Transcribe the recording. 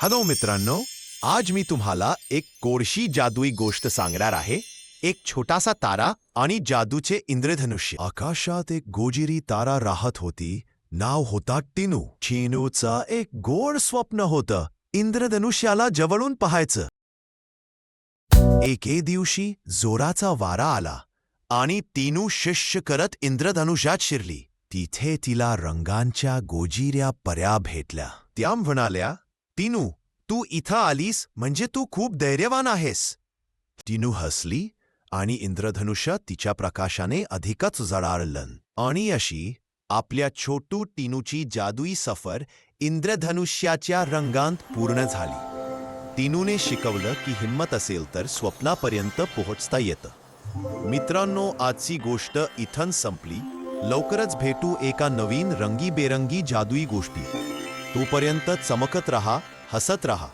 Hello मित्रांनो, आज मी तुम्हाला एक कोळशी जादुई गोष्ट सांगणार आहे. एक छोटासा तारा आणि जादूचे इंद्रधनुष्य. आकाशात एक गोजिरी तारा राहत होती. नाव होता टिनू. चिनूचा एक गोड स्वप्न होतं, इंद्रधनुष्याला जवळून पाहायचं. एके दिवशी जोराचा वारा आला आणि टिनू शिष्य करत इंद्रधनुष्यात शिरली. तिथे तिला रंगांच्या गोजिऱ्या पऱ्या भेटल्या. त्या म्हणाल्या, टिनू, तू इथं आलीस म्हणजे तू खूप धैर्यवान आहेस. टिनू हसली आणि इंद्रधनुष्य तिच्या प्रकाशाने अधिकच झळाळलं. आणि अशी आपल्या छोटू टिनूची जादुई सफर इंद्रधनुष्याच्या रंगांत पूर्ण झाली. टिनूने शिकवलं की हिम्मत असेल तर स्वप्नापर्यंत पोहोचता येतं. मित्रांनो, आजची गोष्ट इथं संपली. लवकरच भेटू एका नवीन रंगीबेरंगी जादुई गोष्टी. तोपर्यंत चमकत रहा, हसत रहा.